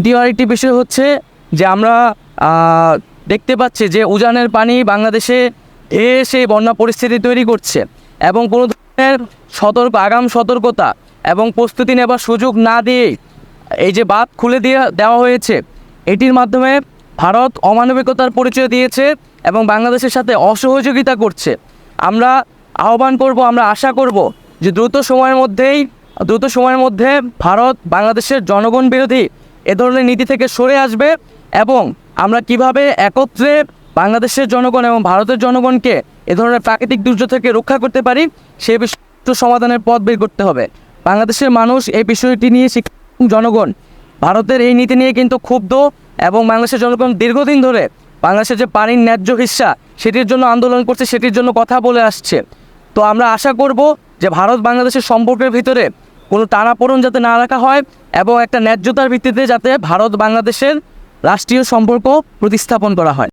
দ্বিতীয় আরেকটি বিষয় হচ্ছে যে আমরা দেখতে পাচ্ছি যে উজানের পানি বাংলাদেশে এসে বন্যা পরিস্থিতি তৈরি করছে এবং কোনো ধরনের আগাম সতর্কতা এবং প্রস্তুতি নেবার সুযোগ না দিয়েই এই যে বাঁধ খুলে দেওয়া হয়েছে, এটির মাধ্যমে ভারত অমানবিকতার পরিচয় দিয়েছে এবং বাংলাদেশের সাথে অসহযোগিতা করছে। আমরা আহ্বান করব, আমরা আশা করব যে দ্রুত সময়ের মধ্যে ভারত বাংলাদেশের জনগণ বিরোধী এ ধরনের নীতি থেকে সরে আসবে এবং আমরা কিভাবে একত্রে বাংলাদেশের জনগণ এবং ভারতের জনগণকে এ ধরনের প্রাকৃতিক দুর্যোগ থেকে রক্ষা করতে পারি সে বিষয়টি সমাধানের পথ বের করতে হবে। বাংলাদেশের মানুষ এই বিষয়টি নিয়ে জনগণ ভারতের এই নীতি নিয়ে কিন্তু ক্ষুব্ধ এবং বাংলাদেশের জনগণ দীর্ঘদিন ধরে বাংলাদেশের যে পানির ন্যায্য হিস্সা সেটির জন্য আন্দোলন করছে, সেটির জন্য কথা বলে আসছে। তো আমরা আশা করব যে ভারত বাংলাদেশের সম্পর্কের ভিতরে কোনো টানাপোড়েন যাতে না রাখা হয় এবং একটা ন্যায্যতার ভিত্তিতে যাতে ভারত বাংলাদেশের রাষ্ট্রীয় সম্পর্ক প্রতিস্থাপন করা হয়।